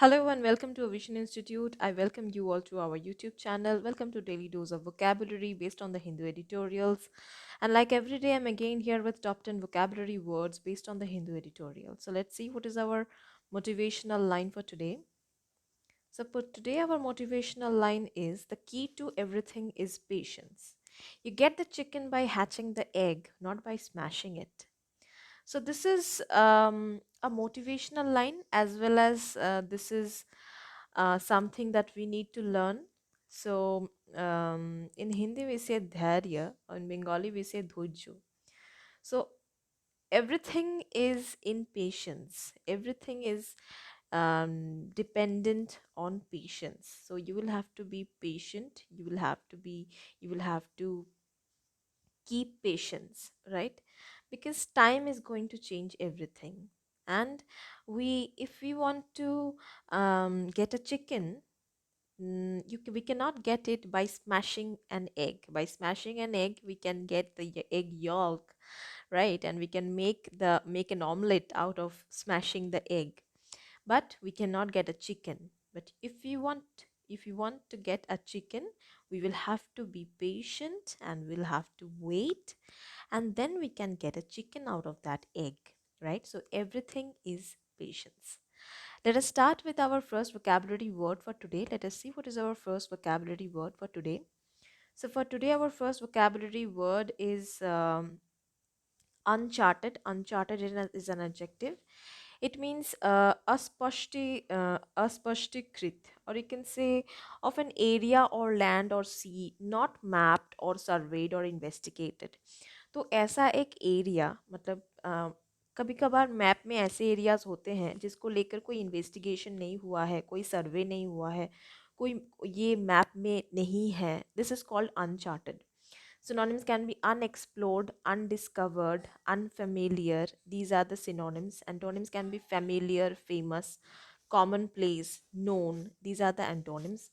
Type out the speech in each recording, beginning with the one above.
Hello and welcome to Avision Institute. I welcome you all to our YouTube channel. Welcome to Daily Dose of Vocabulary based on the Hindu editorials. And like every day, I'm again here with top 10 vocabulary words based on the Hindu editorial. So let's see what is our motivational line for today. So for today, our motivational line is the key to everything is patience. You get the chicken by hatching the egg, not by smashing it. So this is a motivational line as well as this is something that we need to learn. So in Hindi we say dharya, or in Bengali we say dhojjo. So everything is in patience. Everything is dependent on patience. So you will have to be patient. You will have to keep patience, right? Because time is going to change everything. And if we want to get a chicken, we cannot get it by smashing an egg. By smashing an egg, we can get the egg yolk, right? And we can make an omelette out of smashing the egg, but we cannot get a chicken. But if we want to get a chicken, we will have to be patient and we'll have to wait, and then we can get a chicken out of that egg, right? So everything is patience. Let us start with our first vocabulary word for today. Let us see what is our first vocabulary word for today. So for today, our first vocabulary word is uncharted. Uncharted is an adjective. It means aspashtikrit, or you can say of an area or land or sea not mapped or surveyed or investigated. तो ऐसा एक area मतलब कभी कभार map में ऐसे areas होते हैं जिसको लेकर कोई इन्वेस्टिगेशन नहीं हुआ है, कोई सर्वे नहीं हुआ है, कोई ये मैप में नहीं है. This is called uncharted. Synonyms can be unexplored, undiscovered, unfamiliar. These are the synonyms. Antonyms can be familiar, famous, commonplace, known. These are the antonyms.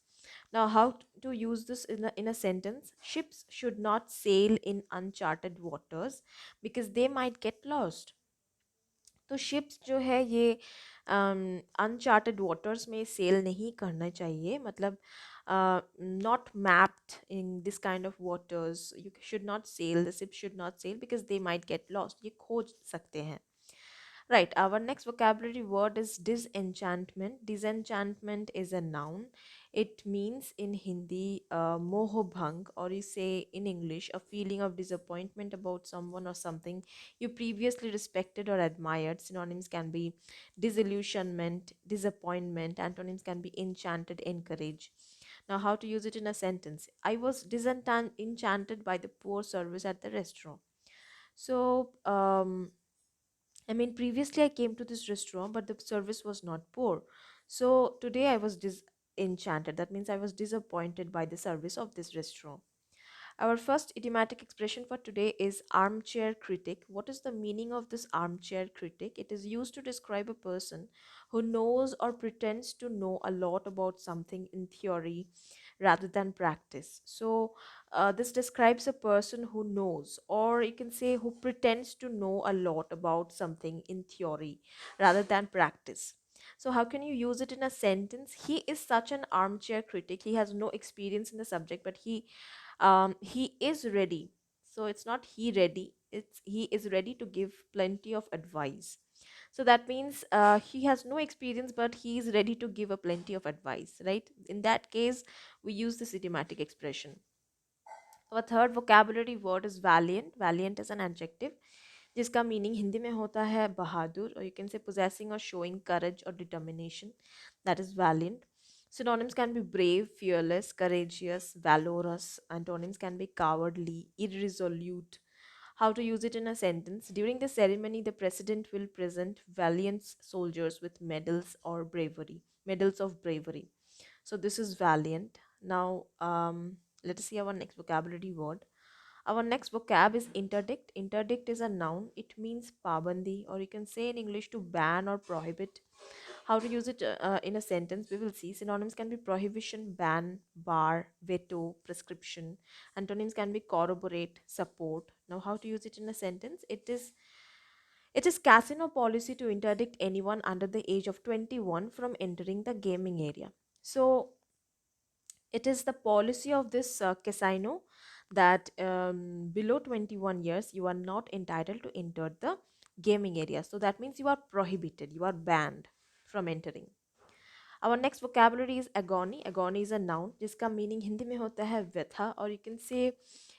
Now, how to use this in a sentence? Ships should not sail in uncharted waters because they might get lost. तो ships जो है ये uncharted waters में cell नहीं करना चाहिए. मतलब not mapped in this kind of waters. You should not sail, the ship should not sail because they might get lost. ये खोज सकते हैं. Right, our next vocabulary word is disenchantment. Disenchantment is a noun. It means in Hindi moh bhang, or you say in English a feeling of disappointment about someone or something you previously respected or admired. Synonyms can be disillusionment, disappointment. Antonyms can be enchanted, encourage. Now, how to use it in a sentence? I was disenchanted by the poor service at the restaurant. So, I mean, previously I came to this restaurant, but the service was not poor. So today I was disenchanted. That means I was disappointed by the service of this restaurant. Our first idiomatic expression for today is armchair critic. What is the meaning of this armchair critic? It is used to describe a person who knows or pretends to know a lot about something in theory rather than practice. So, this describes a person who knows, or you can say who pretends to know a lot about something in theory rather than practice. So, how can you use it in a sentence? He is such an armchair critic. He has no experience in the subject, but he is ready. So it's not he ready, it's he is ready to give plenty of advice. So that means he has no experience, but he is ready to give a plenty of advice, right? In that case, we use this idiomatic expression. Our third vocabulary word is valiant. Valiant is an adjective जिसका meaning Hindi में होता है बहादुर, और you can say possessing or showing courage or determination. That is valiant. Synonyms can be brave, fearless, courageous, valorous. Antonyms can be cowardly, irresolute. How to use it in a sentence? During the ceremony, the president will present valiant soldiers with medals of bravery. So this is valiant. Now, let us see our next vocabulary word. Our next vocab is interdict. Interdict is a noun. It means pabandi, or you can say in English to ban or prohibit. How to use it in a sentence? We will see. Synonyms can be prohibition, ban, bar, veto, prescription. Antonyms can be corroborate, support. Now, how to use it in a sentence? It is casino policy to interdict anyone under the age of 21 from entering the gaming area. So it is the policy of this casino that below 21 years you are not entitled to enter the gaming area. So that means you are prohibited, you are banned from entering. Our next vocabulary is agony. Agony is a noun जिसका meaning Hindi में होता है व्यथा, or you can say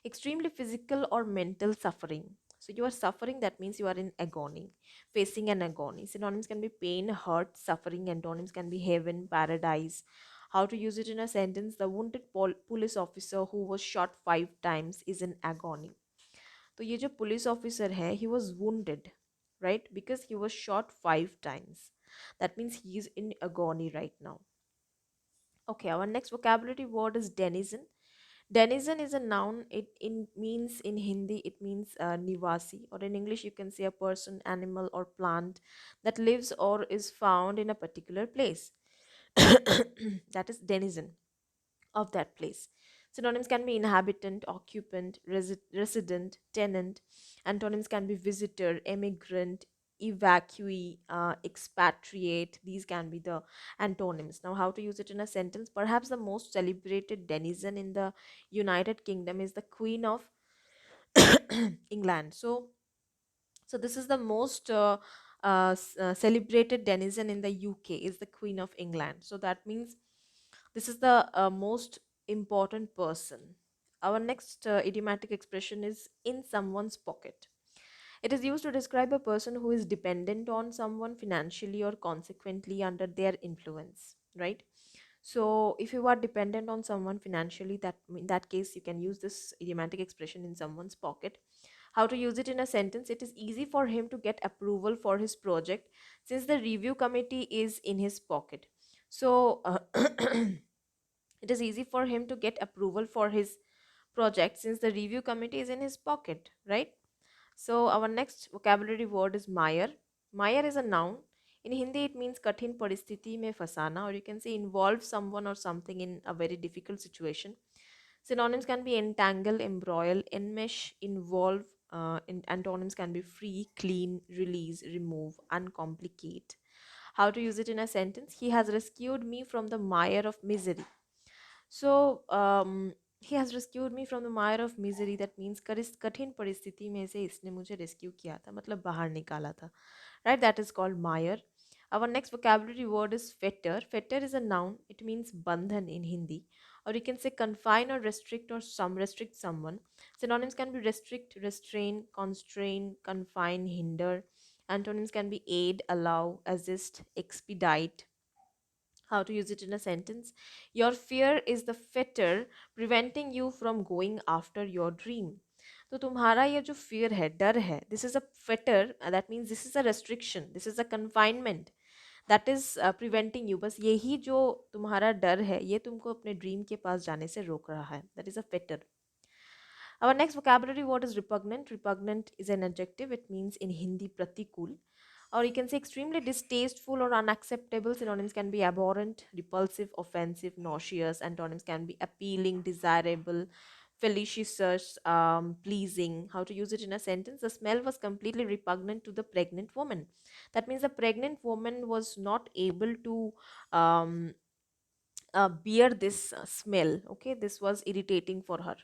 extremely physical or mental suffering. So you are suffering, that means you are in agony, facing an agony. Synonyms can be pain, hurt, suffering. Antonyms can be heaven, paradise. How to use it in a sentence? The wounded police officer who was shot 5 times is in agony. तो ये जो police officer है, he was wounded, right? Because he was shot 5 times. That means he is in agony right now. Okay, our next vocabulary word is denizen. Denizen is a noun. It means in Hindi, it means nivasi, or in English, you can say a person, animal, or plant that lives or is found in a particular place. That is denizen of that place. Synonyms can be inhabitant, occupant, resident, tenant. Antonyms can be visitor, immigrant, evacuee, expatriate. These can be the antonyms. Now, how to use it in a sentence? Perhaps the most celebrated denizen in the United Kingdom is the Queen of England. So this is the most celebrated denizen in the UK is the Queen of England. So that means this is the most important person. Our next idiomatic expression is in someone's pocket. It is used to describe a person who is dependent on someone financially or consequently under their influence, right? So if you are dependent on someone financially, that in that case you can use this idiomatic expression in someone's pocket. How to use it in a sentence? It is easy for him to get approval for his project since the review committee is in his pocket. So it is easy for him to get approval for his project since the review committee is in his pocket, right? So our next vocabulary word is Mire. Mire is a noun. In Hindi, it means kathin paristhiti mein fasana, or you can say involve someone or something in a very difficult situation. Synonyms can be entangle, embroil, enmesh, involve. Antonyms can be free, clean, release, remove, uncomplicate. How to use it in a sentence? He has rescued me from the mire of misery. So he has rescued me from the mire of misery. That means कठिन परिस्थिति में से इसने मुझे rescue किया था, मतलब बाहर निकाला था, right? That is called mire. Our next vocabulary word is fetter. Fetter is a noun. It means bandhan in Hindi, or you can say confine or restrict or restrict someone. Synonyms can be restrict, restrain, constrain, confine, hinder. Antonyms can be aid, allow, assist, expedite. How to use it in a sentence? Your fear is the fetter preventing you from going after your dream. तो तुम्हारा ये जो fear है, डर है, this is a fetter. That means this is a restriction, this is a confinement that is preventing you. बस यही जो तुम्हारा डर है, ये तुमको अपने ड्रीम के पास जाने से रोक रहा है. That is a fetter. Our next vocabulary word is repugnant. Repugnant is an adjective. It means in Hindi pratikul, or you can say extremely distasteful or unacceptable. Synonyms can be abhorrent, repulsive, offensive, nauseous. Antonyms can be appealing, desirable, felicitous, pleasing. How to use it in a sentence? The smell was completely repugnant to the pregnant woman. That means the pregnant woman was not able to bear this smell. Okay, this was irritating for her.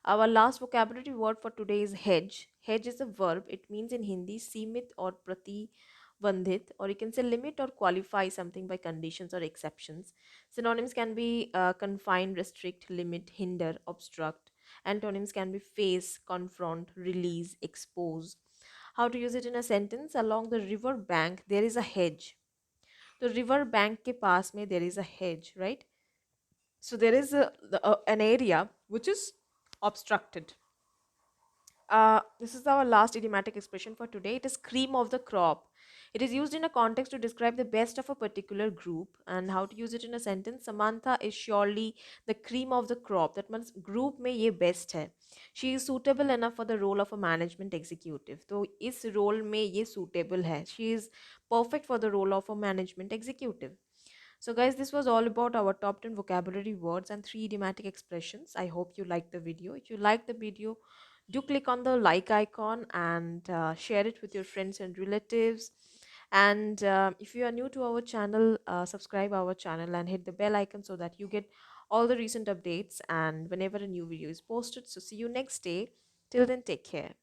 Our last vocabulary word for today is hedge. Hedge is a verb. It means in Hindi सीमित or प्रतिबंधित, or you can say limit or qualify something by conditions or exceptions. Synonyms can be confine, restrict, limit, hinder, obstruct. Antonyms can be face, confront, release, expose. How to use it in a sentence? Along the river bank there is a hedge. The river bank के पास में there is a hedge, right? So there is an area which is obstructed. This is our last idiomatic expression for today. It is cream of the crop. It is used in a context to describe the best of a particular group. And how to use it in a sentence? Samantha is surely the cream of the crop. That means group में ये best है. She is suitable enough for the role of a management executive. तो इस role में ये suitable है. She is perfect for the role of a management executive. So guys, this was all about our top 10 vocabulary words and 3 idiomatic expressions. I hope you liked the video. If you liked the video, Do click on the like icon and share it with your friends and relatives. And if you are new to our channel, subscribe our channel and hit the bell icon so that you get all the recent updates and whenever a new video is posted. So see you next day. Till then, take care.